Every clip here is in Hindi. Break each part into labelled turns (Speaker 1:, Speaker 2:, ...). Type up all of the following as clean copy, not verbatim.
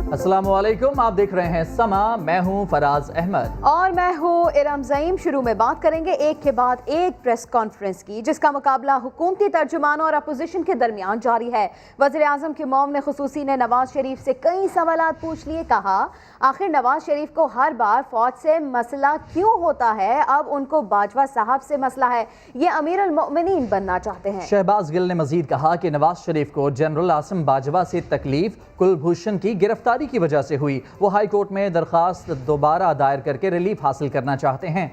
Speaker 1: अस्सलामुअलैकुम, आप देख रहे हैं समा। मैं हूं फराज अहमद
Speaker 2: और मैं हूं इरम ज़ईम। शुरू में बात करेंगे एक के बाद एक प्रेस कॉन्फ्रेंस की, जिसका मुकाबला हुकूमती तर्जुमानों और अपोजिशन के दरमियान जारी है। वज़ीर आज़म के मौमन ख़ुसूसी ने नवाज शरीफ से कई सवालात पूछ लिए। कहा आखिर नवाज शरीफ को हर बार फौज से मसला क्यों होता है, अब उनको बाजवा साहब से मसला है, ये अमीर अल मोमिनीन बनना चाहते हैं।
Speaker 1: शहबाज गिल ने मजीद कहा कि नवाज शरीफ को जनरल आसिम बाजवा से तकलीफ कुलभूषण की गिरफ्तारी की वजह से हुई। वो हाई कोर्ट में दरखास्त दोबारा दायर करके रिलीफ हासिल करना चाहते हैं।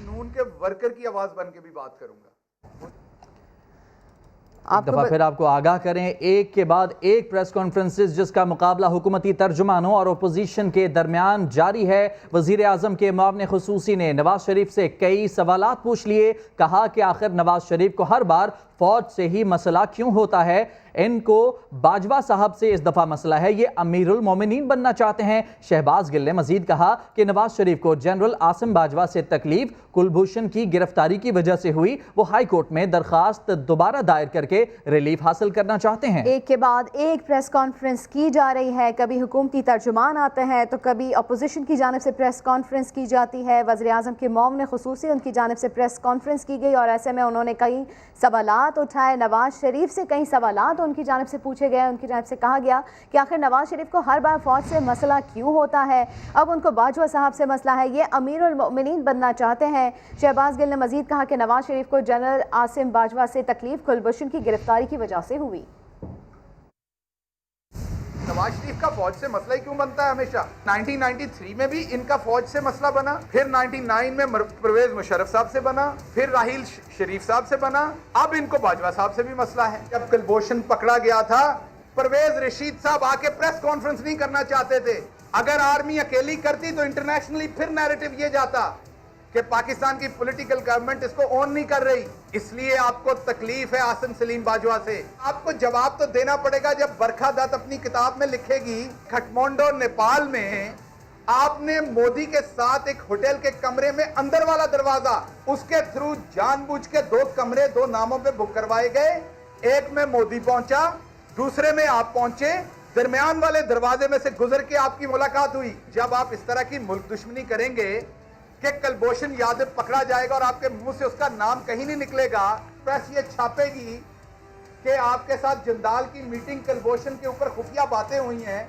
Speaker 3: नून के वर्कर की आवाज बन के भी बात करूंगा।
Speaker 1: एक दफा फिर आपको आगाह करें, एक के बाद एक प्रेस कॉन्फ्रेंसेस जिसका मुकाबला हुकूमती तर्जुमानों और अपोजिशन के दरमियान जारी है। वजीर आजम के मौमन ख़ुसूसी ने नवाज शरीफ से कई सवालात पूछ लिए। कहा कि आखिर नवाज शरीफ को हर बार फौज से ही मसला क्यों होता है, इनको बाजवा साहब से इस दफा मसला है, ये अमीरुल मोमिनीन बनना चाहते हैं। शहबाज गिल ने मजीद कहा कि नवाज शरीफ को जनरल आसिम बाजवा से तकलीफ कुलभूषण की गिरफ्तारी की वजह से हुई। वो हाई कोर्ट में दरखास्त दोबारा दायर करके रिलीफ हासिल करना चाहते हैं।
Speaker 2: एक के बाद एक प्रेस कॉन्फ्रेंस की जा रही है। कभी हुकूमती तर्जुमान आते हैं तो कभी अपोजिशन की जानिब से प्रेस कॉन्फ्रेंस की जाती है। वज़ीर आज़म के मौमन ख़ुसूसी उनकी जानिब से प्रेस कॉन्फ्रेंस की गई और ऐसे में उन्होंने कई सवालात उठाए। नवाज शरीफ से कई सवालात उनकी जानिब से पूछे गए। उनकी जानिब से कहा गया कि आखिर नवाज शरीफ को हर बार फौज से मसला क्यों होता है, अब उनको बाजवा साहब से मसला है, ये अमीर उल मोमिनीन बनना चाहते हैं। शहबाज गिल ने मजीद कहा कि नवाज शरीफ को जनरल आसिम बाजवा से तकलीफ कुलभूषण की गिरफ्तारी की वजह से हुई।
Speaker 3: नवाज शरीफ का फौज से मसला ही क्यों बनता है हमेशा? 1993 में भी इनका फौज से मसला बना, फिर 99 में परवेज मुशर्रफ साहब से बना, फिर राहील शरीफ साहब से बना, अब इनको बाजवा साहब से भी मसला है। जब कुलभूषण पकड़ा गया था, परवेज रशीद साहब आके प्रेस कॉन्फ्रेंस नहीं करना चाहते थे। अगर आर्मी अकेली करती तो इंटरनेशनली फिर नैरेटिव ये जाता कि पाकिस्तान की पॉलिटिकल गवर्नमेंट इसको ऑन नहीं कर रही, इसलिए आपको तकलीफ है आसिम सलीम बाजवा से। आपको जवाब तो देना पड़ेगा। जब बरखा दत्त अपनी किताब में लिखेगी खटमांडू नेपाल में आपने मोदी के साथ एक होटल के कमरे में अंदर वाला दरवाजा, उसके थ्रू जानबूझ के 2 कमरे 2 नामों पे बुक करवाए गए। एक में मोदी पहुंचा, दूसरे में आप पहुंचे, दरमियान वाले दरवाजे में से गुजर के आपकी मुलाकात हुई। जब आप इस तरह की मुल्क दुश्मनी करेंगे कि कुलभूषण यादव पकड़ा जाएगा और आपके मुंह से उसका नाम कहीं नहीं निकलेगा, प्रेस ये छापेगी कि आपके साथ जिंदाल की मीटिंग कुलभूषण के ऊपर खुफिया बातें हुई हैं,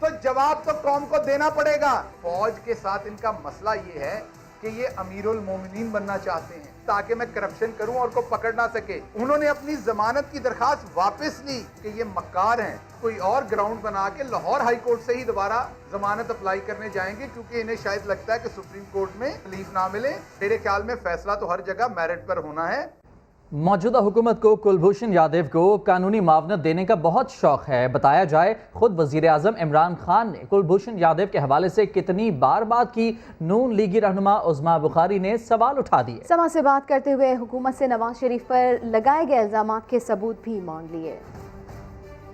Speaker 3: तो जवाब तो कौम को देना पड़ेगा। फौज के साथ इनका मसला ये है कि ये अमीरुल मोमिनीन बनना चाहते हैं ताकि मैं करप्शन करूं और को पकड़ ना सके। उन्होंने अपनी जमानत की दरखास्त वापस ली कि ये मक्कार हैं, कोई और ग्राउंड बना के लाहौर हाई कोर्ट से ही दोबारा जमानत अप्लाई करने जाएंगे, क्योंकि इन्हें शायद लगता है कि सुप्रीम कोर्ट में रिलीफ ना मिले। मेरे ख्याल में फैसला तो हर जगह मेरिट पर होना है।
Speaker 1: मौजूदा हुकूमत को कुलभूषण यादव को कानूनी मावनत देने का बहुत शौक है। बताया जाए खुद वजीर आजम इमरान खान ने कुलभूषण यादव के हवाले से कितनी बार बात की, नून लीगी रहनुमा उज़मा बुखारी ने सवाल उठा दिए।
Speaker 2: समा से बात करते हुए हुकूमत से नवाज शरीफ पर लगाए गए इल्जामात के सबूत भी मांग लिए।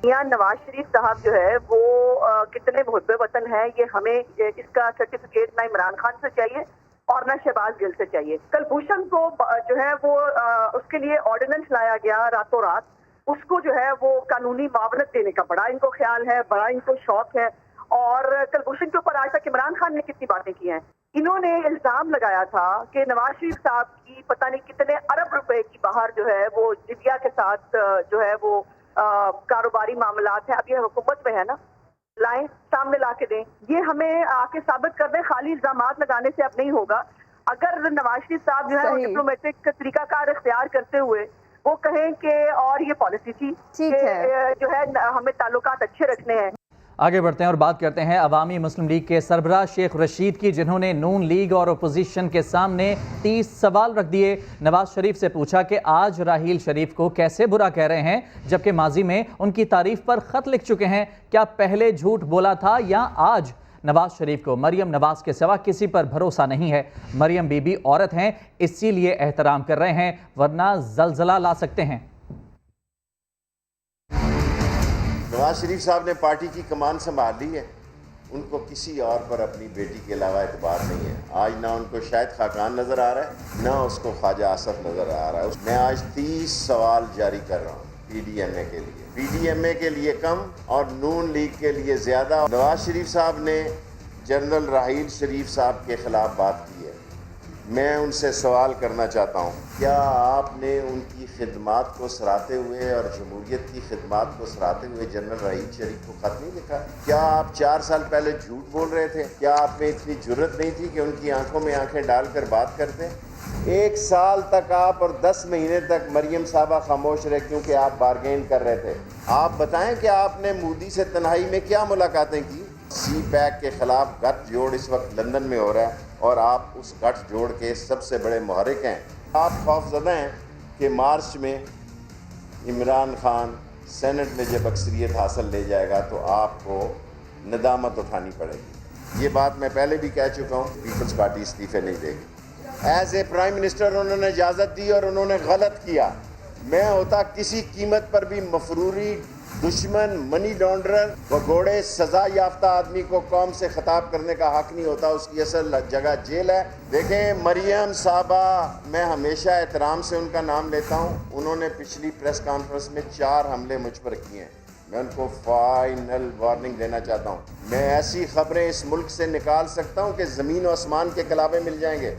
Speaker 4: यहाँ नवाज शरीफ साहब जो है वो कितने मुहब्बे वतन है, ये हमें इसका सर्टिफिकेट ना इमरान खान से चाहिए और ना शहबाज गिल से चाहिए। कुलभूषण को जो है वो उसके लिए ऑर्डिनेंस लाया गया रातों रात, उसको जो है वो कानूनी मावनत देने का बड़ा इनको ख्याल है, बड़ा इनको शौक है। और कुलभूषण के ऊपर आज तक इमरान खान ने कितनी बातें की हैं। इन्होंने इल्जाम लगाया था कि नवाज शरीफ साहब की पता नहीं कितने अरब रुपए की बाहर जो है वो लिबिया के साथ जो है वो कारोबारी मामलात है। अब ये हुकूमत में है ना, लाएं सामने ला के दें, ये हमें आके साबित कर दें। खाली इल्जामात लगाने से अब नहीं होगा। अगर नवाज शरीफ साहब जो है डिप्लोमेटिक तरीकाकार इख्तियार करते हुए वो कहें कि और ये पॉलिसी थी कि जो है हमें ताल्लुकात अच्छे रखने हैं।
Speaker 1: आगे बढ़ते हैं और बात करते हैं अवामी मुस्लिम लीग के सरबराह शेख रशीद की, जिन्होंने नून लीग और अपोजिशन के सामने 30 सवाल रख दिए। नवाज शरीफ से पूछा कि आज राहील शरीफ को कैसे बुरा कह रहे हैं, जबकि माजी में उनकी तारीफ पर खत लिख चुके हैं। क्या पहले झूठ बोला था या आज? नवाज शरीफ को मरियम नवाज के सिवा किसी पर भरोसा नहीं है। मरियम बीबी औरत हैं, इसीलिए एहतराम कर रहे हैं, वरना जलजला ला सकते हैं।
Speaker 5: नवाज शरीफ साहब ने पार्टी की कमान संभाल ली है, उनको किसी और पर अपनी बेटी के अलावा एतबार नहीं है। आज ना उनको शायद खाकान नज़र आ रहा है, ना उसको ख्वाजा आसफ नज़र आ रहा है। मैं आज 30 सवाल जारी कर रहा हूँ PDMA के लिए। PDMA के लिए कम और नून लीग के लिए ज़्यादा। नवाज शरीफ साहब ने जनरल राहील शरीफ साहब के ख़िलाफ़ बात की है। मैं उनसे सवाल करना चाहता हूँ, क्या आपने उनकी खिदमात को सराहते हुए और जमहूरियत की खिदमात को सराहते हुए जनरल राहील शरीफ को ख़त नहीं लिखा? क्या आप 4 साल पहले झूठ बोल रहे थे? क्या आप में इतनी जुर्रत नहीं थी कि उनकी आंखों में आंखें डालकर बात करते? 1 साल तक आप और 10 महीने तक मरियम साहबा खामोश रहे क्योंकि आप बारगेन कर रहे थे। आप बताएं कि आपने मोदी से तन्हाई में क्या मुलाकातें की? CPAC के ख़िलाफ़ गठजोड़ इस वक्त लंदन में हो रहा है और आप उस गठजोड़ के सबसे बड़े मुहर्रिक हैं। आप खौफज़दा हैं कि मार्च में इमरान खान सेनेट में जब अक्सरियत हासिल ले जाएगा तो आपको नदामत उठानी पड़ेगी। ये बात मैं पहले भी कह चुका हूँ, पीपल्स पार्टी इस्तीफ़े नहीं देगी। एज ए प्राइम मिनिस्टर उन्होंने इजाज़त दी और उन्होंने गलत किया। मैं होता किसी कीमत पर भी मफरूरी, दुश्मन, मनी लॉन्ड्रर, भगोड़े, सजा याफ्ता आदमी को कौम से खिताब करने का हक नहीं होता। उसकी असल जगह जेल है। देखें, मरियम साहबा, मैं हमेशा एहतराम से उनका नाम लेता हूँ। उन्होंने पिछली प्रेस कॉन्फ्रेंस में 4 हमले मुझ पर किए हैं। मैं उनको फाइनल वार्निंग देना चाहता हूँ। मैं ऐसी खबरें इस मुल्क से निकाल सकता हूँ कि ज़मीन और आसमान के कलावे मिल जाएंगे।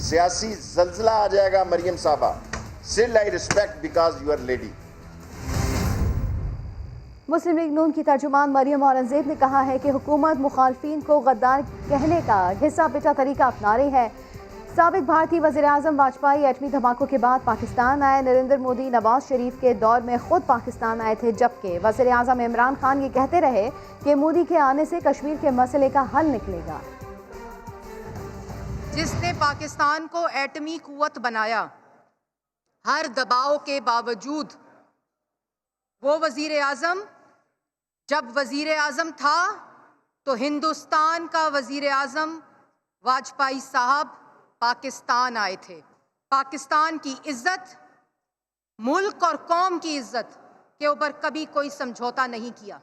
Speaker 5: सियासी जल्जला आ जाएगा। मरियम साहबा, still I respect because you are lady.
Speaker 2: Muslim League Noon की तर्जुमान मरियम औरंगजेब ने कहा है कि हुकूमत मुखालफिन को गद्दार कहने का घिसा पिटा तरीका अपना रही है। साबिक भारतीय वज़ीर-ए-आज़म वाजपेयी एटमी धमाकों के बाद पाकिस्तान आए। नरेंद्र मोदी नवाज शरीफ के दौर में खुद पाकिस्तान आए थे, जबकि वज़ीर-ए-आज़म इमरान खान ये कहते रहे कि मोदी के आने से कश्मीर के मसले का हल निकलेगा।
Speaker 6: जिसने पाकिस्तान को एटमी कुव्वत बनाया, हर दबाव के बावजूद वो वज़ीर-ए-आज़म जब वज़ीर-ए-आज़म था तो हिंदुस्तान का वज़ीर-ए-आज़म वाजपेयी साहब पाकिस्तान आए थे। पाकिस्तान की इज्जत, मुल्क और कौम की इज्जत के ऊपर कभी कोई समझौता नहीं किया।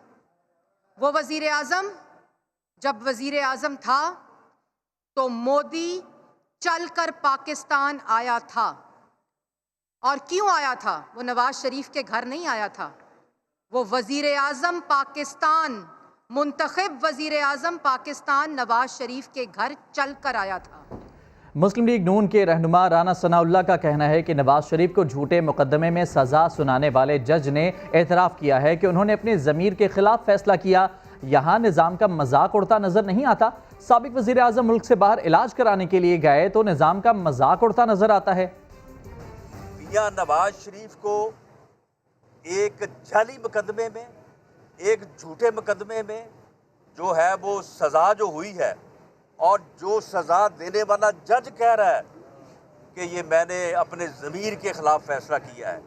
Speaker 6: वो वज़ीर-ए-आज़म जब वज़ीर-ए-आज़म था तो मोदी चलकर पाकिस्तान आया था। और क्यों आया था? वो नवाज शरीफ के घर नहीं आया था। वो वज़ीर-ए-आज़म पाकिस्तान, मुंतखब वज़ीर-ए-आज़म पाकिस्तान नवाज शरीफ के घर चलकर आया था।
Speaker 1: मुस्लिम लीग नून के रहनुमा राना सनाउल्लाह का कहना है कि नवाज शरीफ को झूठे मुकदमे में सजा सुनाने वाले जज ने एतराफ़ किया है कि उन्होंने अपनी ज़मीर के खिलाफ फैसला किया। यहाँ निज़ाम का मजाक उड़ता नजर नहीं आता। साबिक वज़ीर-ए-आज़म मुल्क से बाहर इलाज कराने के लिए गए तो निज़ाम का मजाक उड़ता नजर आता है।
Speaker 7: मियां नवाज शरीफ को एक जाली मुकदमे में, एक झूठे मुकदमे में जो है वो सज़ा जो हुई है और जो सज़ा देने वाला जज कह रहा है कि ये मैंने अपने ज़मीर के ख़िलाफ़ फ़ैसला किया है,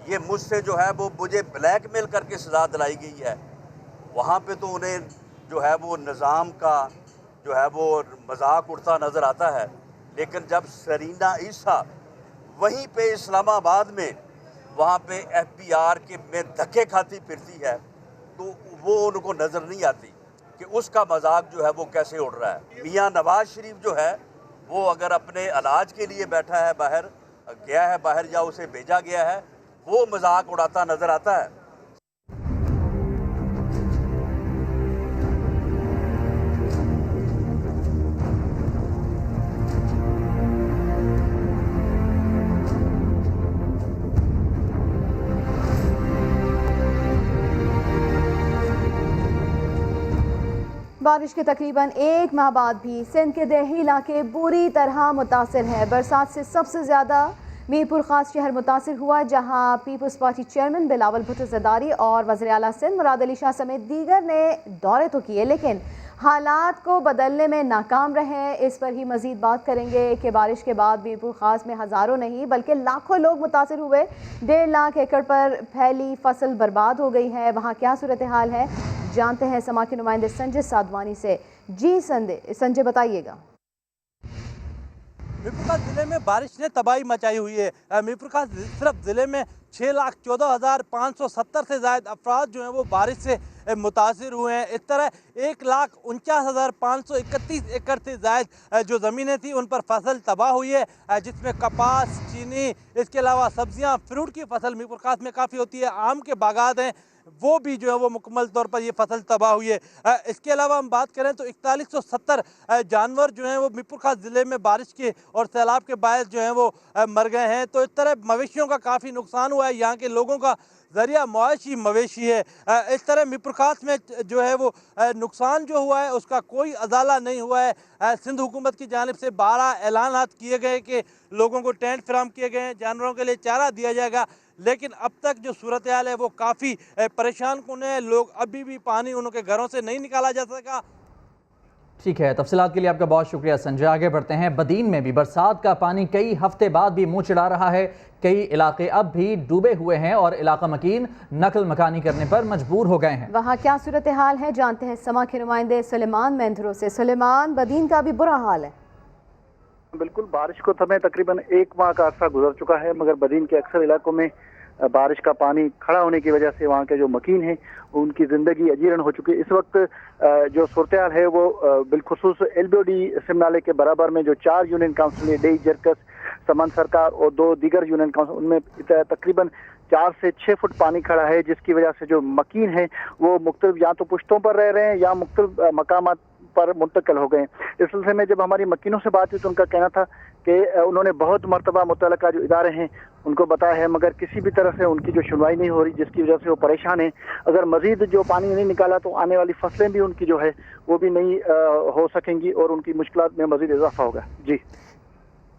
Speaker 7: ये मुझसे जो है वो मुझे ब्लैकमेल करके सज़ा दिलाई गई है, वहाँ पे तो उन्हें जो है वो निज़ाम का जो है वो मजाक उड़ता नज़र आता है। लेकिन जब सरीना ईसा वहीं पे इस्लामाबाद में वहाँ पे FBR के में धक्के खाती फिरती है तो वो उनको नज़र नहीं आती कि उसका मजाक जो है वो कैसे उड़ रहा है। मियां नवाज शरीफ जो है वो अगर अपने इलाज के लिए बैठा है, बाहर गया है बाहर या उसे भेजा गया है, वो मजाक उड़ाता नज़र आता है।
Speaker 2: बारिश के तकरीबन 1 माह बाद भी सिंध के देही इलाके बुरी तरह मुतासिर हैं। बरसात से सबसे ज़्यादा मीरपुर खास शहर मुतासिर हुआ, जहां Peoples Party chairman Bilawal Bhutto Zardari और वज़ीर आला सिंध मुराद अली शाह समेत दीगर ने दौरे तो किए, लेकिन हालात को बदलने में नाकाम रहे। इस पर ही मज़ीद बात करेंगे कि बारिश के बाद मीरपुर खास में हज़ारों नहीं बल्कि लाखों लोग मुतासिर हुए। 1.5 लाख एकड़ पर फैली फसल बर्बाद हो गई है। वहाँ क्या सूरत हाल है, जानते हैं समा के नुमाइंदे संजय साधवानी से। जी संजय, बताइएगा।
Speaker 8: मीरपुर खास ज़िले में बारिश ने तबाही मचाई हुई है। मीरपुर खास सिर्फ ज़िले में 6,14,570 से ज़ायद अफराद जो हैं वो बारिश से मुतासिर हुए हैं। इस तरह 1,49,531 एकड़ से ज़ायद जो ज़मीनें थी उन पर फसल तबाह हुई है, जिसमें कपास, चीनी, इसके अलावा सब्जियां, फ्रूट की फसल मीरपुर खास में काफ़ी होती है, आम के बागात हैं वो भी जो है वो मुकम्मल तौर पर ये फसल तबाह हुई है। इसके अलावा हम बात करें तो 4170 जानवर जो हैं वो मीरपुर खास ज़िले में बारिश के और सैलाब के बायस जो हैं वो मर गए हैं। तो इस तरह मवेशियों का काफ़ी नुकसान हुआ है, यहाँ के लोगों का ज़रिया मुआशी मवेशी है। इस तरह मीरपुर खास में जो है वो नुकसान जो हुआ है उसका कोई अजाला नहीं हुआ है। सिंध हुकूमत की जानिब से 12 ऐलानात किए गए कि लोगों को टेंट फराहम किए गए हैं, जानवरों के लिए चारा दिया जाएगा, लेकिन अब तक जो सूरत हाल है वो काफ़ी परेशान कुन है। लोग अभी भी पानी उनके घरों से नहीं निकाला जा सका।
Speaker 1: ठीक है, तफसीलात के लिए आपका बहुत शुक्रिया संजय। आगे बढ़ते हैं। बदीन में भी बरसात का पानी कई हफ्ते बाद भी मुंह चिढ़ा रहा है। कई इलाके अब भी डूबे हुए हैं और इलाका मकीन नकल मकानी करने पर मजबूर हो गए हैं।
Speaker 2: वहाँ क्या सूरत हाल है, जानते हैं समा के नुमाइंदे सुलेमान मेंधरो से। सुलेमान, बदीन का भी बुरा हाल है।
Speaker 9: बिल्कुल, बारिश को समय तकरीबन 1 माह का अर्सा गुजर चुका है, मगर बदीन के अक्सर इलाकों में बारिश का पानी खड़ा होने की वजह से वहाँ के जो मकीन हैं उनकी ज़िंदगी अजीर्ण हो चुकी है। इस वक्त जो सूरत हाल है वो बिलखुसूस LBOD सिमनाले के बराबर में जो 4 यूनियन काउंसिल है, डेई, जरकस, समन सरकार और 2 दीगर यूनियन काउंसिल, उनमें तकरीबन 4 से 6 फुट पानी खड़ा है, जिसकी वजह से जो मकीन है वो मुख्तलिफ या तो पुश्तों पर रह रहे हैं या मुख्तलिफ मकामात पर मुंतकिल हो गए। इस सिलसिले में जब हमारी मकीनों से बात हुई तो उनका कहना था कि उन्होंने बहुत मरतबा मुतल्लिका जो इदारे हैं उनको बताया है, मगर किसी भी तरह से उनकी जो सुनवाई नहीं हो रही, जिसकी वजह से वो परेशान हैं। अगर मजीद जो पानी नहीं निकाला तो आने वाली फसलें भी उनकी जो है वो भी नहीं हो सकेंगी और उनकी मुश्किलात में मजीद इजाफा होगा। जी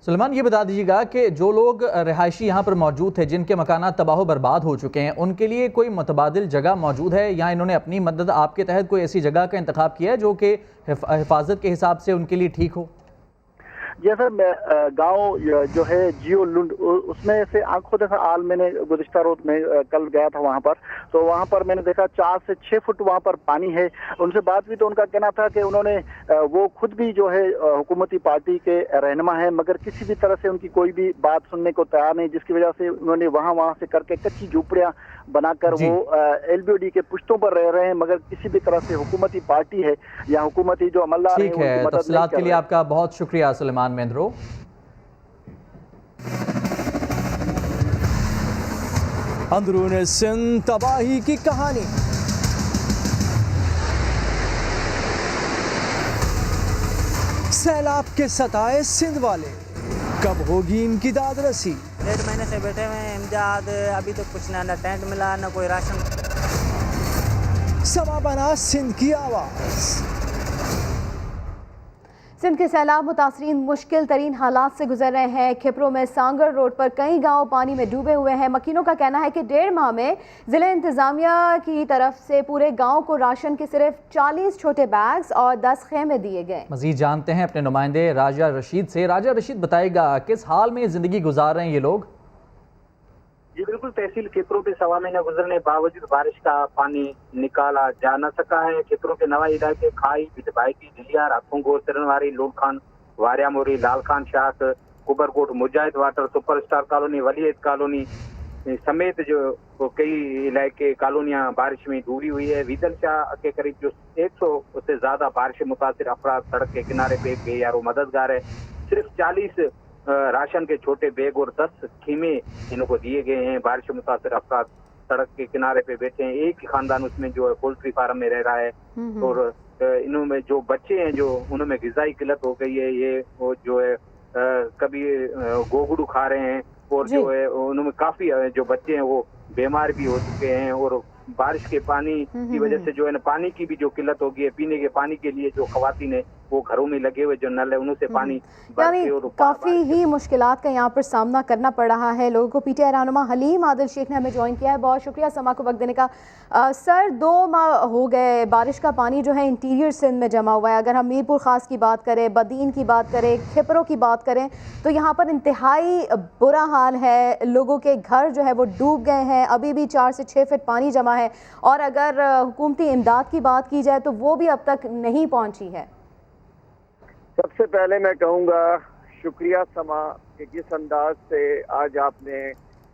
Speaker 1: सुलेमान, ये बता दीजिएगा कि जो लोग रिहायशी यहाँ पर मौजूद थे, जिनके मकानात तबाह बर्बाद हो चुके हैं, उनके लिए कोई मुतबादिल जगह मौजूद है या इन्होंने अपनी मदद आपके तहत कोई ऐसी जगह का इंतखाब किया है जो कि हिफाजत के हिसाब से उनके लिए ठीक हो?
Speaker 9: जैसा गांव जो है जियो लुंड, उसमें से आंखों देखा आल मैंने गुज़िश्ता रोज में कल गया था वहां पर, तो वहां पर मैंने देखा 4 से 6 फुट वहां पर पानी है। उनसे बात हुई तो उनका कहना था कि उन्होंने वो खुद भी जो है हुकूमती पार्टी के रहनुमा है, मगर किसी भी तरह से उनकी कोई भी बात सुनने को तैयार नहीं, जिसकी वजह से उन्होंने वहां से करके कच्ची झोपड़ियां बनाकर वो LBOD के पुश्तों पर रह रहे हैं, मगर किसी भी तरह से हुकूमती पार्टी है या हुकूमती जो अमलदार है,
Speaker 1: ठीक है, तफसीलात के लिए आपका बहुत शुक्रिया सुलेमान मेंधरो।
Speaker 10: अंदरून सिंध तबाही की कहानी। सैलाब के सताए सिंध वाले, कब होगी इनकी दादरसी?
Speaker 11: 1.5 महीने से बैठे हुए हैं इमदाद, अभी तक कुछ ना टेंट मिला ना कोई राशन।
Speaker 10: समा बना सिंध की आवाज़।
Speaker 2: सिंध के सैलाब मुतासरीन मुश्किल तरीन हालात से गुजर रहे हैं। खिपरों में सांगर रोड पर कई गांव पानी में डूबे हुए हैं। मकीनों का कहना है कि 1.5 माह में ज़िले इंतज़ामिया की तरफ से पूरे गांव को राशन के सिर्फ 40 छोटे बैग्स और 10 खेमे दिए गए।
Speaker 1: मजीद जानते हैं अपने नुमाइंदे राजा रशीद से। राजा रशीद, बताएगा किस हाल में ज़िंदगी गुजार रहे हैं ये लोग?
Speaker 12: जी बिल्कुल, तहसील खिपरों पे 1.25 महीना गुजरने के बावजूद बारिश का पानी निकाला जा न सका है। खिपरों के नवा इलाके खाई, बिटबाइकी, झिलियार, अखुंगोर, तिरनवारी, लोड खान, वारिया मोरी, लाल खान शाख, कुबरकोट, Mujahid water, superstar colony, Waleed colony समेत जो कई इलाके कॉलोनियां बारिश में डूबी हुई है। वीदल शाह के करीब जो 100 से ज्यादा बारिश मुतासिर अफराद सड़क के किनारे पे बेयारो मददगार है। सिर्फ 40 राशन के छोटे बैग और 10 खीमे इनको दिए गए हैं। बारिश मुतासिर अफराद सड़क के किनारे पे बैठे हैं। एक ही खानदान उसमें जो है पोल्ट्री फार्म में रह रहा है और इनमें जो बच्चे हैं जो उनमें ग़िज़ाई किल्लत हो गई है। ये वो जो है कभी गोगड़ू खा रहे हैं और जो है उनमें काफी जो बच्चे हैं वो बीमार भी हो चुके हैं और बारिश के पानी की वजह से जो है ना पानी की भी जो किल्लत हो गई है। पीने के पानी के लिए जो खवातीन है वो घरों में लगे हुए जो नल है उनसे पानी
Speaker 2: काफी ही मुश्किलात का यहाँ पर सामना करना पड़ रहा है लोगों को। PTI रहनुमा हलीम आदिल शेख ने हमें ज्वाइन किया है, बहुत शुक्रिया समा को वक्त देने का। सर, 2 माह हो गए बारिश का पानी जो है इंटीरियर सिंध में जमा हुआ है। अगर हम मीरपुर खास की बात करें, बदीन की बात करें, खिपरों की बात करें तो यहाँ पर इंतहाई बुरा हाल है। लोगों के घर जो है वो डूब गए हैं, अभी भी 4 से 6 फीट पानी जमा है और अगर हुकूमती इमदाद की बात की जाए तो वो भी अब तक नहीं पहुंची है।
Speaker 13: सबसे पहले मैं कहूँगा शुक्रिया समा कि जिस अंदाज से आज आपने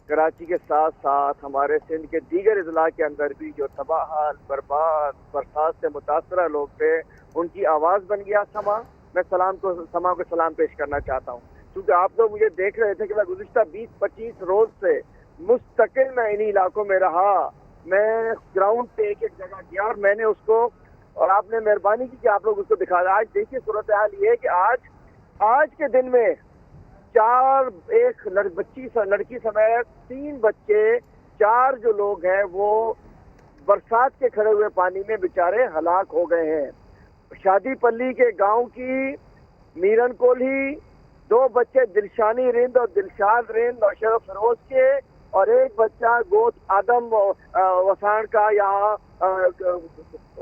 Speaker 13: कराची के साथ साथ हमारे सिंध के दीगर अजला के अंदर भी जो तबाह बर्बाद बरसात से मुतासरा लोग थे उनकी आवाज़ बन गया समा। मैं समा को सलाम पेश करना चाहता हूँ, क्योंकि आप लोग मुझे देख रहे थे कि मैं गुज़िश्ता 20-25 रोज से मुस्तकिल मैं इन्हीं इलाकों में रहा। मैं ग्राउंड पे एक जगह गया और मैंने उसको, और आपने मेहरबानी की कि आप लोग उसको दिखा। आज देखिए सूरत हाल ये है कि आज के दिन में एक लड़की समेत 3 बच्चे, 4 जो लोग हैं वो बरसात के खड़े हुए पानी में बेचारे हलाक हो गए हैं। शादी पल्ली के गांव की मीरन कोल्ही, 2 बच्चे दिलशानी रिंद और दिलशाद रिंद और शरफ फरोज के, और एक बच्चा गोत आदम वसाण का या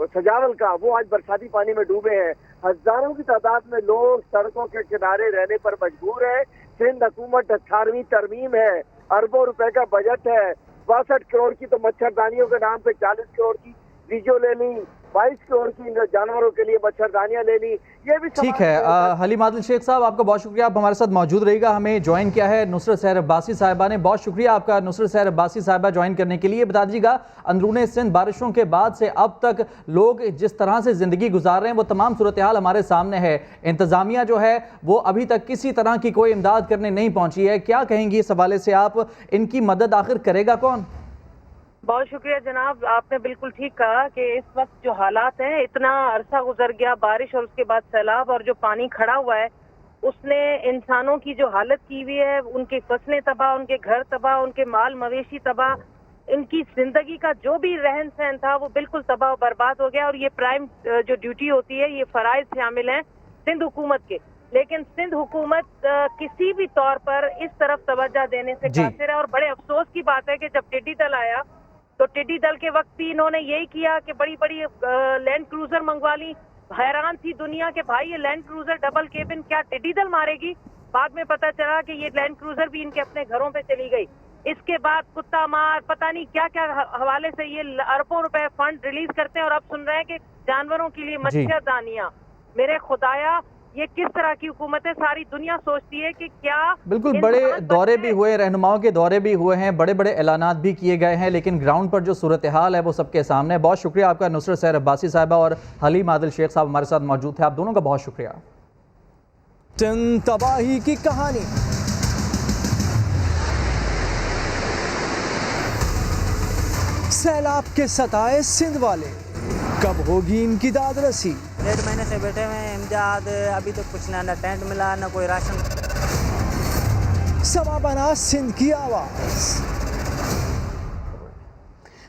Speaker 13: सजावल का, वो आज बरसाती पानी में डूबे हैं। हजारों की तादाद में लोग सड़कों के किनारे रहने पर मजबूर है। सिंध हुकूमत 18वीं तरमीम है, अरबों रुपए का बजट है, 62 करोड़ की तो मच्छरदानियों के नाम पे 40 करोड़ की वीडियो ले ली, 22 करोड़ की जानवरों के लिए मच्छरदानियां ले ली। ये भी
Speaker 1: ठीक है। हलीम आदिल शेख साहब, आपका बहुत शुक्रिया, आप हमारे साथ मौजूद रहिएगा। हमें ज्वाइन किया है नुसरत सहर अब्बासी साहिबा ने। बहुत शुक्रिया आपका नुसरत सहर अब्बासी साहिबा ज्वाइन करने के लिए। बता दीजिएगा, अंदरूनी सिंध बारिशों के बाद से अब तक लोग जिस तरह से ज़िंदगी गुजार रहे हैं वो तमाम सूरत हाल हमारे सामने है। इंतज़ामिया जो है वो अभी तक किसी तरह की कोई इमदाद करने नहीं पहुंची है। क्या कहेंगी इस हवाले से आप? इनकी मदद आखिर करेगा कौन?
Speaker 14: बहुत शुक्रिया जनाब, आपने बिल्कुल ठीक कहा कि इस वक्त जो हालात हैं, इतना अरसा गुजर गया बारिश और उसके बाद सैलाब, और जो पानी खड़ा हुआ है उसने इंसानों की जो हालत की हुई है, उनकी फसलें तबाह, उनके घर तबाह, उनके माल मवेशी तबाह, इनकी जिंदगी का जो भी रहन सहन था वो बिल्कुल तबाह बर्बाद हो गया। और ये प्राइम जो ड्यूटी होती है, ये फराइज शामिल हैं सिंध हुकूमत के, लेकिन सिंध हुकूमत किसी भी तौर पर इस तरफ तवज्जो देने से कासिर है। और बड़े अफसोस की बात है कि जब टिड्डी दल आया तो टिड्डी दल के वक्त भी इन्होंने यही किया कि बड़ी बड़ी लैंड क्रूजर मंगवा ली। हैरान थी दुनिया के भाई ये लैंड क्रूजर डबल केबिन क्या टिड्डी दल मारेगी? बाद में पता चला कि ये लैंड क्रूजर भी इनके अपने घरों पे चली गई। इसके बाद कुत्ता मार, पता नहीं क्या क्या हवाले से ये अरबों रुपए फंड रिलीज करते हैं, और अब सुन रहे हैं कि जानवरों के लिए मच्छरदानियां। मेरे खुदाया, ये किस तरह की हुकूमत है? सारी दुनिया सोचती है कि क्या
Speaker 1: बिल्कुल बड़े दौरे भी हुए, रहनुमाओं के दौरे भी हुए हैं, बड़े बड़े ऐलानात भी किए गए हैं, लेकिन ग्राउंड पर जो सूरत हाल है वो सबके सामने है। बहुत शुक्रिया आपका नुसरत सहर अब्बासी साहिबा और हलीम आदिल शेख साहब हमारे साथ मौजूद थे। आप दोनों का बहुत शुक्रिया।
Speaker 10: तबाही की कहानी, सैलाब के सताए सिंध वाले, कब होगी इनकी दाद रसी?
Speaker 11: 1.5 महीने से बैठे हुए हैं इमदाद, अभी तो कुछ ना टेंट मिला ना कोई राशन।
Speaker 10: समा बना सिंध की आवाज।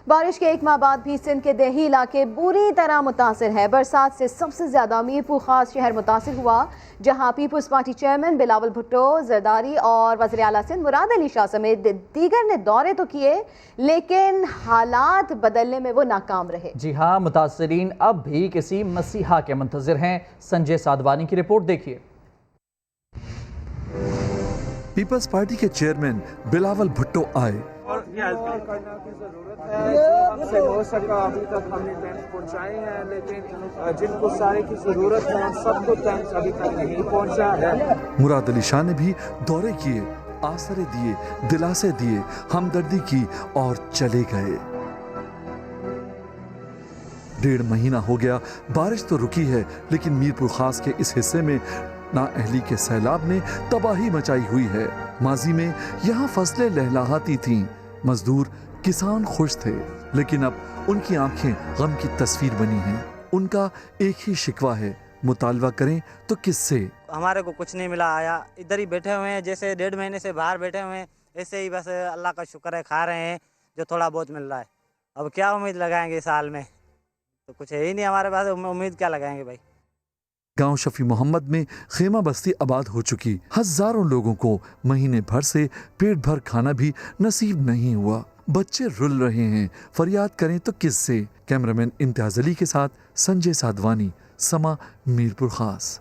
Speaker 2: बारिश के 1 माह बाद भी सिंध के देही इलाके बुरी तरह मुतासिर है। बरसात से सबसे ज्यादा मीरपुर खास शहर मुतासिर हुआ, जहां Peoples Party chairman Bilawal Bhutto, Zardari और वज़ीर आला सिंध मुराद अली शाह समेत दीगर ने दौरे तो किए, लेकिन हालात बदलने में वो नाकाम रहे।
Speaker 1: जी हाँ, मुतासिरीन अब भी किसी मसीहा के मुंतज़िर हैं। संजय साधवानी की रिपोर्ट देखिए।
Speaker 15: पीपल्स पार्टी के चेयरमैन बिलावल भुट्टो आए
Speaker 16: और हो सका अभी तक हमने टेंट्स पहुंचाए हैं, लेकिन जिनको सारे की जरूरत है सबको टेंट्स अभी तक नहीं पहुंचा है।
Speaker 15: मुराद अली शाह ने भी दौरे किए, आसरे दिए, दिलासे दिए, हमदर्दी की और चले गए। 1.5 महीना हो गया, बारिश तो रुकी है, लेकिन मीरपुर खास के इस हिस्से में नाअहली के सैलाब ने तबाही मचाई हुई है। माजी में यहाँ फसलें लहलहाती थीं, मजदूर किसान खुश थे, लेकिन अब उनकी आंखें गम की तस्वीर बनी हैं। उनका एक ही शिकवा है, मुतालबा करें तो किससे?
Speaker 11: हमारे को कुछ नहीं मिला, आया इधर ही बैठे हुए हैं, जैसे 1.5 महीने से बाहर बैठे हुए हैं, ऐसे ही बस अल्लाह का शुक्र है, खा रहे हैं जो थोड़ा बहुत मिल रहा है। अब क्या उम्मीद लगाएंगे साल में? तो कुछ है ही नहीं हमारे पास, उम्मीद क्या लगाएंगे भाई।
Speaker 15: गांव शफी मोहम्मद में खेमा बस्ती आबाद हो चुकी, हजारों लोगों को महीने भर से पेट भर खाना भी नसीब नहीं हुआ। बच्चे रुल रहे हैं, फरियाद करें तो किससे? कैमरामैन इम्तियाज अली के साथ संजय साधवानी, समा मीरपुर खास।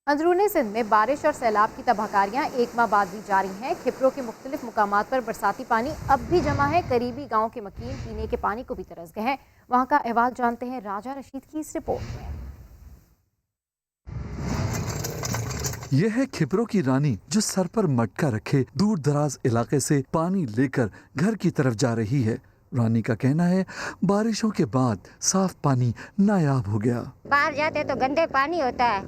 Speaker 2: अंदरूनी सिंध में बारिश और सैलाब की तबाहकारियां 1 माह बाद भी जारी हैं। खिपरों के मुख्तलिफ मुकामात पर बरसाती पानी अब भी जमा है। करीबी गाँव के मकीन पीने के पानी को भी तरस गए हैं। वहाँ का अहवाल जानते हैं राजा रशीद की इस रिपोर्ट में।
Speaker 15: यह है खिपरों की रानी जो सर पर मटका रखे दूर दराज इलाके से पानी लेकर घर की तरफ जा रही है। रानी का कहना है बारिशों के बाद साफ पानी नायाब हो गया।
Speaker 17: बाहर जाते तो गंदे पानी होता है,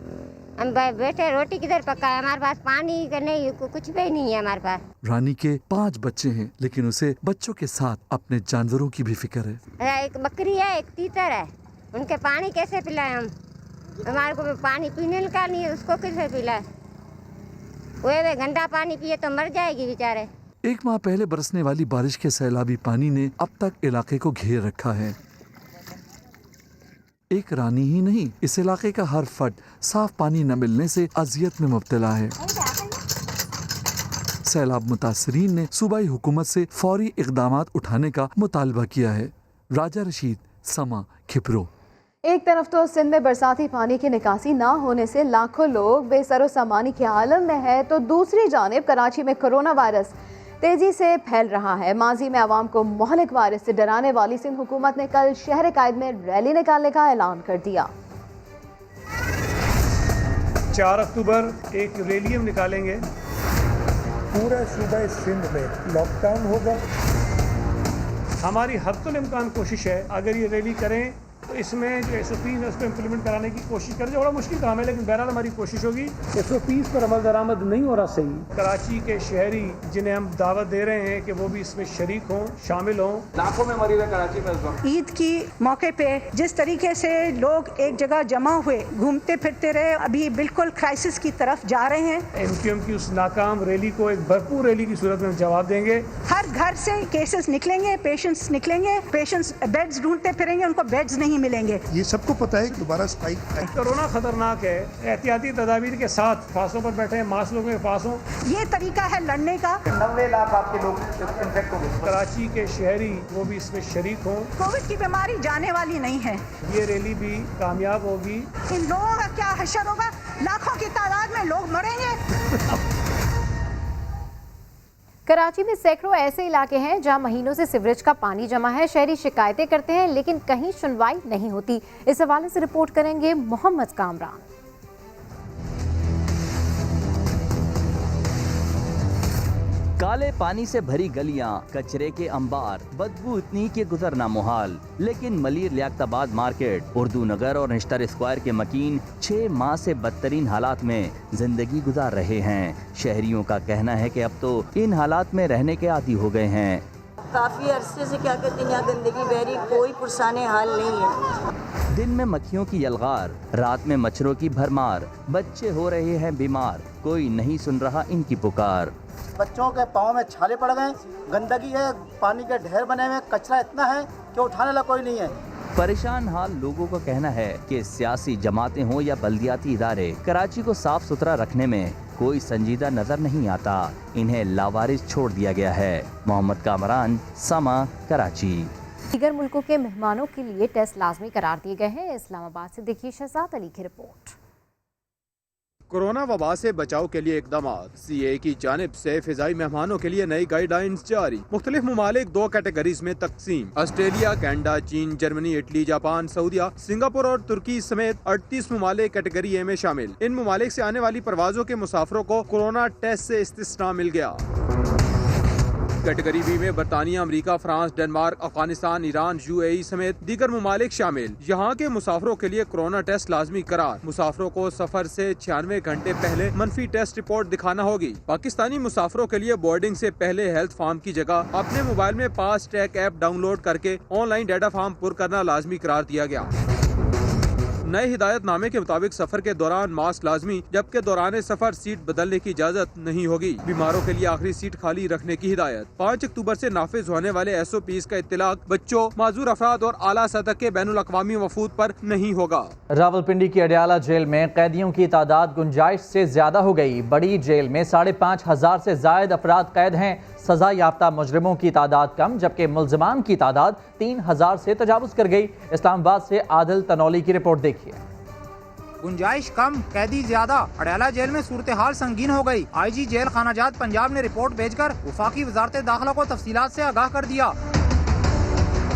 Speaker 17: हम बैठे रोटी किधर पकाए, हमारे पास पानी का नहीं, कुछ भी नहीं है हमारे पास।
Speaker 15: रानी के 5 बच्चे हैं, लेकिन उसे बच्चों के साथ अपने जानवरों की भी फिक्र है।
Speaker 17: एक बकरी है, एक तीतर है, उनके पानी कैसे पिलाएं हम? हमारे को पानी पीने का नहीं है, उसको कैसे पिलाए? वे गंदा पानी पिए तो मर जाएगी बेचारे।
Speaker 15: 1 माह पहले बरसने वाली बारिश के सैलाबी पानी ने अब तक इलाके को घेर रखा है। एक रानी ही नहीं, इस इलाके का हर फर्द साफ पानी न मिलने से अजियत में मुब्तला है। सैलाब मुतासरीन ने सूबाई हुकूमत से फौरी इक़दामात उठाने का मुतालबा किया है। राजा रशीद, समा, खिपरो।
Speaker 2: एक तरफ तो सिंध में बरसाती पानी की निकासी ना होने से लाखों लोग बेसरो सामानी के आलम में है, तो दूसरी जानिब कराची में कोरोना वायरस तेजी से फैल रहा है। माजी में आवाम को मोहलिक वायरस से डराने वाली सिंध हुकूमत ने कल शहर कायद में रैली निकालने का ऐलान कर दिया।
Speaker 18: 4 अक्टूबर एक रैली हम निकालेंगे।
Speaker 19: पूरा सूबा सिंध में लॉकडाउन होगा।
Speaker 18: हमारी हद इम्कान कोशिश है अगर ये रैली करें तो इसमें जो SOP है उसको इम्प्लीमेंट कराने की कोशिश करें। बड़ा मुश्किल काम है, लेकिन बहरहाल हमारी कोशिश होगी।
Speaker 19: SOPs पर अमल दरामद नहीं हो रहा सही।
Speaker 18: कराची के शहरी जिन्हें हम दावत दे रहे हैं कि वो भी इसमें शरीक हों, शामिल हों। लाखों में मरीज है कराची में इस वक्त।
Speaker 20: ईद की मौके पे जिस तरीके से लोग एक जगह जमा हुए घूमते फिरते रहे, अभी बिल्कुल क्राइसिस की तरफ जा रहे हैं।
Speaker 18: MQM की उस नाकाम रैली को एक भरपूर रैली की सूरत में जवाब देंगे।
Speaker 20: हर घर से केसेस निकलेंगे, पेशेंट्स निकलेंगे, पेशेंट्स बेड्स ढूंढते फिरेंगे, उनको बेड्स नहीं मिलेंगे।
Speaker 19: ये सबको पता है कि दोबारा स्पाइक है।
Speaker 18: कोरोना खतरनाक है, एहतियाती तदाबीर के साथ फांसों पर बैठे हैं, मास्क लोगों के पास हों।
Speaker 20: ये तरीका है लड़ने का।
Speaker 18: 90 लाख आपके लोग इन्फेक्ट हो गए। कराची के शहरी वो भी इसमें शरीक हों।
Speaker 20: कोविड की बीमारी जाने वाली नहीं है।
Speaker 18: ये रैली भी कामयाब होगी।
Speaker 20: इन लोगों का क्या हशर होगा? लाखों की तादाद में लोग मरेंगे।
Speaker 2: कराची में सैकड़ों ऐसे इलाके हैं जहां महीनों से सीवरेज का पानी जमा है। शहरी शिकायतें करते हैं, लेकिन कहीं सुनवाई नहीं होती। इस हवाले से रिपोर्ट करेंगे मोहम्मद कामरान।
Speaker 21: काले पानी से भरी गलियां, कचरे के अंबार, बदबू इतनी कि गुजरना मुहाल। लेकिन मलिर लियाकताबाद मार्केट, उर्दू नगर और निश्तर स्क्वायर के मकीन 6 माह से बदतरीन हालात में जिंदगी गुजार रहे हैं। शहरियों का कहना है कि अब तो इन हालात में रहने के आदी हो गए हैं।
Speaker 22: काफी अरसे से क्या कहते हैं, यहाँ गंदगी बह रही, कोई पुरसाने हाल नहीं है।
Speaker 21: दिन में मक्खियों की यलगार, रात में मच्छरों की भरमार, बच्चे हो रहे हैं बीमार, कोई नहीं सुन रहा इनकी पुकार।
Speaker 23: बच्चों के पाँव में छाले पड़ गए, गंदगी है, पानी के ढेर बने हुए, कचरा इतना है कि उठाने वाला कोई नहीं है।
Speaker 21: परेशान हाल लोगों का कहना है कि सियासी जमातें हों या बल्दियाती इदारे, कराची को साफ सुथरा रखने में कोई संजीदा नजर नहीं आता। इन्हें लावारिस छोड़ दिया गया है। मोहम्मद कामरान, समा, कराची।
Speaker 2: दीगर मुल्कों के मेहमानों के लिए टेस्ट लाजमी करार दिए गए हैं। इस्लामाबाद से देखिए शहजाद अली की रिपोर्ट।
Speaker 24: कोरोना वबा से बचाव के लिए इकदाम। CA की जानिब से फिजाई मेहमानों के लिए नई गाइडलाइंस जारी। मुख्तलिफ ममालिक 2 कैटेगरीज में तकसीम। ऑस्ट्रेलिया, कनाडा, चीन, जर्मनी, इटली, जापान, सऊदिया, सिंगापुर और तुर्की समेत 38 ममालिक कैटेगरी ए में शामिल। इन ममालिक से आने वाली परवाजों के मुसाफिरों को कोरोना टेस्ट से इस्तिस्ना मिल गया। कैटेगरी बी में बरतानिया, America, France, Denmark, Afghanistan, Iran, UAE समेत दीगर ममालिक शामिल। यहाँ के मुसाफिरों के लिए कोरोना टेस्ट लाजमी करार। मुसाफिरों को सफर से 96 घंटे पहले मनफी टेस्ट रिपोर्ट दिखाना होगी। पाकिस्तानी मुसाफिरों के लिए बोर्डिंग से पहले हेल्थ फॉर्म की जगह अपने मोबाइल में पास ट्रैक ऐप डाउनलोड करके ऑनलाइन डाटा फॉर्म पुर करना लाजमी करार दिया गया। नए हिदायतनामे के मुताबिक सफर के दौरान मास्क लाजमी, जबकि दौरान सफर सीट बदलने की इजाजत नहीं होगी। बीमारों के लिए आखिरी सीट खाली रखने की हिदायत। 5 अक्टूबर से नाफिज होने वाले SOPs का इत्तलाक बच्चों, माजूर अफराद और आला सतह के बैनुल अक़वामी वफूद पर नहीं होगा।
Speaker 1: रावलपिंडी की अडियाला जेल में कैदियों की तादाद गुंजाइश से ज्यादा हो गई। बड़ी जेल में 5,500 से जायद अफराद कैद हैं। सजा याफ्ता मुजरिमों की तादाद कम, जबकि मुल्ज़िमान की तादाद 3,000 से तजावुज़ कर गई। इस्लामाबाद से आदिल तनौली की रिपोर्ट देखिए।
Speaker 25: गुंजाइश कम, कैदी ज्यादा। अडियाला जेल में सूरत हाल संगीन हो गई। IG जेल खानाजात पंजाब ने रिपोर्ट भेजकर वफाकी वजारत दाखिला को तफसीलात से आगाह कर दिया।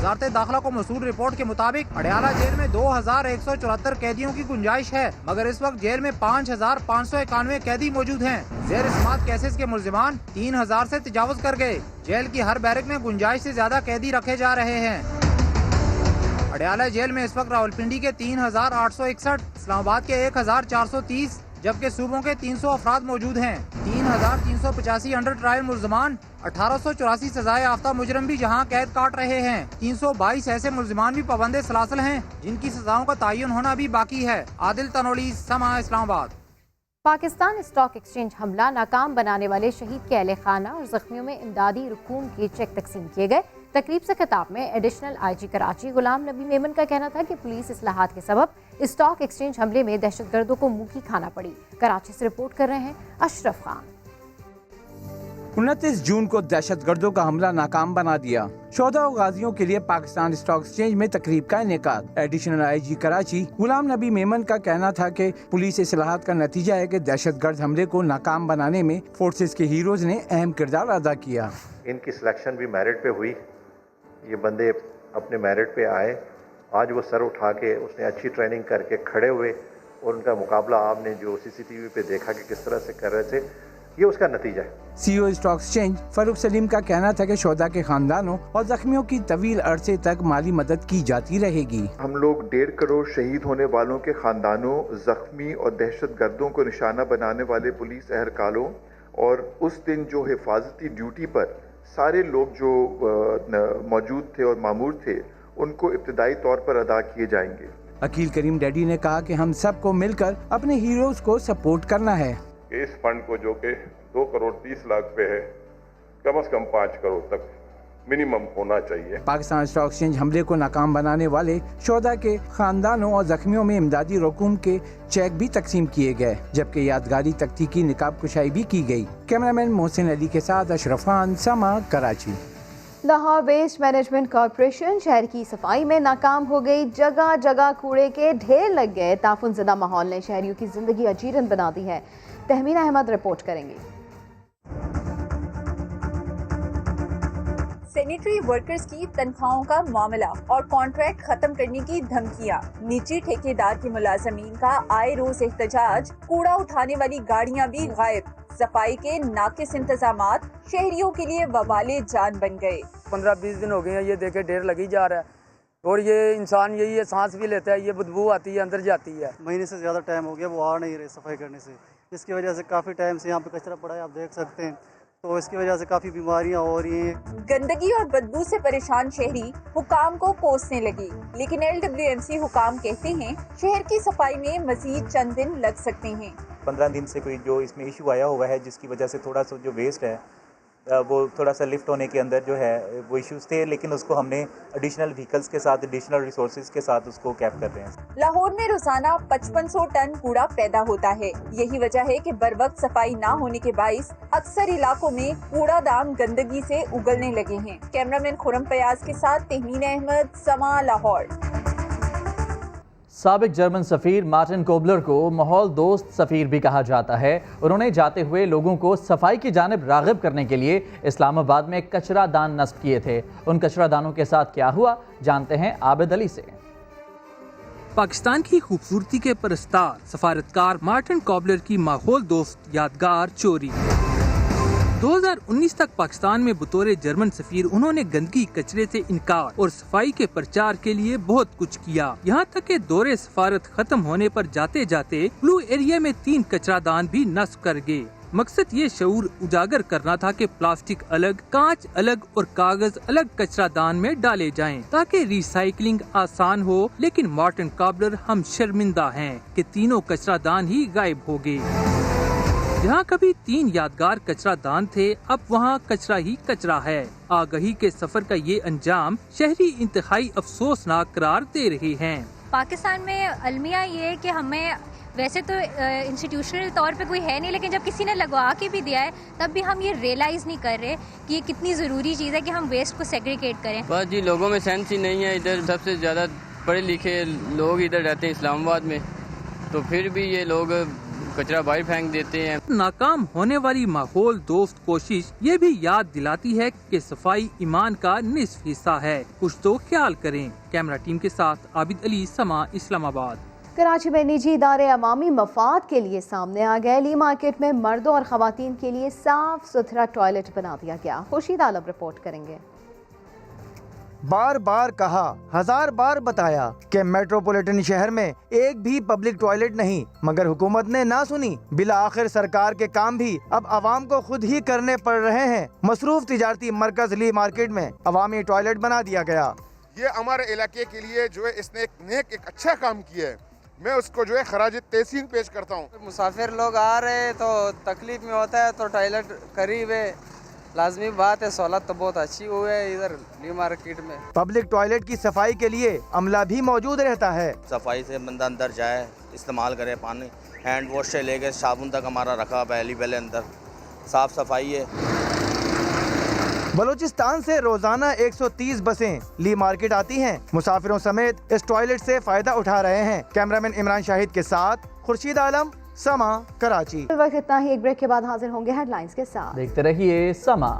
Speaker 25: वजारत दाखिला को मसूल रिपोर्ट के मुताबिक अडयाला जेल में 2174 कैदियों की गुंजाइश है, मगर इस वक्त जेल में 5591 कैदी मौजूद हैं। जेर समात केसेस के मुल्जिमान 3000 से तजावुज कर गए। जेल की हर बैरक में गुंजाइश से ज्यादा कैदी रखे जा रहे हैं। अडयाला जेल में इस वक्त रावलपिंडी के 3861, इस्लामाबाद के 1430, जबकि सूबों के 300 अफराद मौजूद हैं। 3385 अंडर ट्रायल मुल्जिमान, 1884 सजाए याफ्ता मुजरम भी जहां कैद काट रहे हैं। 322 ऐसे मुल्जिमान भी पाबंदे सलासल हैं जिनकी सजाओं का तयन होना भी बाकी है। आदिल तनोली, समा, इस्लामाबाद।
Speaker 2: पाकिस्तान स्टॉक एक्सचेंज हमला नाकाम बनाने वाले शहीद के अहले खाना और जख्मियों में इमदादी रकूम के चेक तकसीम किए गए। तकरीब से खिताब में एडिशनल IG कराची गुलाम नबी मेमन का कहना था कि पुलिस इस्लाहात के सबब स्टॉक एक्सचेंज हमले में दहशतगर्दों को मुंह की खाना पड़ी। कराची से रिपोर्ट कर रहे हैं अशरफ खान।
Speaker 3: 29 जून को दहशतगर्दों का हमला नाकाम बना दिया। शोधा और गाजियों के लिए पाकिस्तान स्टॉक एक्सचेंज में तकरीब का इनेकाद। एडिशनल IG कराची गुलाम नबी मेमन का कहना था कि पुलिस इस्लाहात का नतीजा है कि दहशतगर्द हमले को नाकाम बनाने में फोर्सेस के हीरोज ने अहम किरदार अदा किया।
Speaker 4: इनकी सिलेक्शन भी मेरिट पे हुई, ये बंदे अपने मेरिट पे आए। आज वो सर उठा के उसने अच्छी ट्रेनिंग करके खड़े हुए और उनका मुकाबला आपने जो CCTV पे देखा कि किस तरह से कर रहे थे, ये उसका नतीजा है।
Speaker 3: CEO stock exchange Farrukh Salim का कहना था कि शोधा के खानदानों और जख्मियों की तवील अरसे तक माली मदद की जाती रहेगी।
Speaker 5: हम लोग 1.5 करोड़ शहीद होने वालों के खानदानों, जख्मी और दहशत गर्दों को निशाना बनाने वाले पुलिस एहलकारों और उस दिन जो हिफाजती ड्यूटी पर सारे लोग जो मौजूद थे और मामूर थे, उनको इब्तदाई तौर पर अदा किए जाएंगे।
Speaker 3: अकील करीम डैडी ने कहा कि हम सबको मिलकर अपने हीरोज को सपोर्ट करना है।
Speaker 5: इस फंड को जो कि 2 करोड़ 30 लाख पे है, कम से कम 5 करोड़ तक मिनिमम होना चाहिए।
Speaker 3: पाकिस्तान स्टॉक एक्सचेंज हमले को नाकाम बनाने वाले शोधा के खानदानों और जख्मियों में इमदादी रकूम के चेक भी तकसीम किए गए, जबकि यादगारी तख्तीकी निकाब कुशाई भी की गई। कैमरामैन मोहसिन अली के साथ Ashraf Khan, Samaa, Karachi.
Speaker 2: Lahore waste management corporation शहर की सफाई में नाकाम हो गई। जगह जगह कूड़े के ढेर लग गए। ताफुन ज़दा माहौल ने शहरियों की जिंदगी अजीरन बना दी है। तहमीना अहमद रिपोर्ट करेंगी।
Speaker 6: सैनिटरी वर्कर्स की तनख्वाहों का मामला और कॉन्ट्रैक्ट खत्म करने की धमकियां, निजी ठेकेदार के मुलाजमीन का आए रोज एहतजाज, कूड़ा उठाने वाली गाड़ियां भी गायब, सफाई के नाकिस इंतजामात शहरियों के लिए वबाले जान बन गए।
Speaker 7: 15-20 दिन हो गए हैं, ये देखे ढेर लगी जा रहा है और ये इंसान यही है, सांस भी लेता है, ये बदबू आती है, अंदर जाती है।
Speaker 26: महीने से ज़्यादा टाइम हो गया, वो आ नहीं रहे सफाई करने से, जिसकी वजह से काफ़ी टाइम से यहाँ पे कचरा पड़ा है, आप देख सकते हैं। तो इसकी वजह से काफ़ी बीमारियां हो रही हैं।
Speaker 6: गंदगी और बदबू से परेशान शहरी हुकाम को कोसने लगी, लेकिन LWMC हुकाम कहते हैं शहर की सफाई में मजीद चंद दिन लग सकते हैं।
Speaker 27: 15 दिन से कोई जो इसमें इशू आया हुआ है, जिसकी वजह से थोड़ा सा जो वेस्ट है वो थोड़ा सा लिफ्ट होने के अंदर जो है वो इश्यूज थे, लेकिन उसको हमने एडिशनल व्हीकल्स के साथ, एडिशनल रिसोर्सेज के साथ उसको कैप कर रहे हैं।
Speaker 6: लाहौर में रोजाना 5500 टन कूड़ा पैदा होता है। यही वजह है कि बर वक्त सफाई ना होने के बाइस अक्सर इलाकों में कूड़ादान गंदगी से उगलने लगे हैं। कैमरामैन खुरम फयाज के साथ तहमीना अहमद, समा, लाहौर।
Speaker 1: साबिक जर्मन सफ़ीर मार्टिन कोबलर को माहौल दोस्त सफ़ीर भी कहा जाता है। उन्होंने जाते हुए लोगों को सफाई की जानिब राग़िब करने के लिए इस्लामाबाद में कचरा दान नस्ब किए थे। उन कचरा दानों के साथ क्या हुआ, जानते हैं आबिद अली से।
Speaker 28: पाकिस्तान की खूबसूरती के परस्तार सफारतकार मार्टिन कोबलर की माहौल दोस्त यादगार चोरी। 2019 तक पाकिस्तान में बतौर जर्मन सफीर उन्होंने गंदगी, कचरे से इनकार और सफाई के प्रचार के लिए बहुत कुछ किया। यहाँ तक कि दौरे सफारत खत्म होने पर जाते जाते ब्लू एरिया में 3 कचरा दान भी नस्ब कर गए। मकसद ये शऊर उजागर करना था कि प्लास्टिक अलग, कांच अलग और कागज अलग कचरा दान में डाले जाएं, ताकि रिसाइकलिंग आसान हो। लेकिन मार्टिन कोबलर हम शर्मिंदा हैं कि तीनों कचरा दान ही गायब हो गए। जहाँ कभी 3 यादगार कचरा दान थे, अब वहाँ कचरा ही कचरा है। आगही के सफर का ये अंजाम शहरी इंतहाई अफसोसनाक करार दे रहे हैं।
Speaker 29: पाकिस्तान में अलमिया ये है कि हमें वैसे तो इंस्टीट्यूशनल तौर पे कोई है नहीं, लेकिन जब किसी ने लगवा के भी दिया है तब भी हम ये रियलाइज़ नहीं कर रहे कि ये कितनी ज़रूरी चीज़ है कि हम वेस्ट को सेग्रीगेट करें।
Speaker 30: बस जी, लोगों में सेंस ही नहीं है। इधर सबसे ज़्यादा पढ़े लिखे लोग इधर रहते हैं इस्लामाबाद में, तो फिर भी ये लोग कचरा बाहर फेंक देते हैं।
Speaker 28: नाकाम होने वाली माहौल दोस्त कोशिश ये भी याद दिलाती है कि सफाई ईमान का निस्फ हिस्सा है, कुछ तो ख्याल करें। कैमरा टीम के साथ आबिद अली, समा, इस्लामाबाद।
Speaker 2: कराची में निजी इदारे अवामी मफाद के लिए सामने आ गए। ली मार्केट में मर्दों और खवातीन के लिए साफ सुथरा टॉयलेट बना दिया गया। खुर्शीद आलम रिपोर्ट करेंगे।
Speaker 8: बार बार कहा, हजार बार बताया कि मेट्रोपॉलिटन शहर में एक भी पब्लिक टॉयलेट नहीं, मगर हुकूमत ने ना सुनी। बिला आखिर सरकार के काम भी अब आवाम को खुद ही करने पड़ रहे हैं। मसरूफ तिजारती मरकज ली मार्केट में अवामी टॉयलेट बना दिया गया।
Speaker 9: ये हमारे इलाके के लिए जो है इसने एक अच्छा काम किया है, मैं उसको जो है खराज तहसीन पेश करता हूँ।
Speaker 10: मुसाफिर लोग आ रहे हैं तो तकलीफ में होता है, तो टॉयलेट करीब है, लाजमी बात है। सहूलत तो बहुत अच्छी हुई है इधर न्यू मार्केट में।
Speaker 8: पब्लिक टॉयलेट की सफाई के लिए अमला भी मौजूद रहता है।
Speaker 11: सफाई से बंदा अंदर जाए, इस्तेमाल करे पानी, हैंड वॉश से लेकर साबुन तक हमारा रखा पहले अंदर साफ सफाई है।
Speaker 8: बलूचिस्तान से रोजाना 130 बसें ली मार्केट आती हैं। मुसाफिरों समेत इस टॉयलेट से फायदा उठा रहे हैं। कैमरामैन इमरान शाहिद के साथ खुर्शीद आलम, समा, कराची।
Speaker 2: इतना ही, एक ब्रेक के बाद हाजिर होंगे हेडलाइंस के साथ।
Speaker 1: देखते रहिए समा।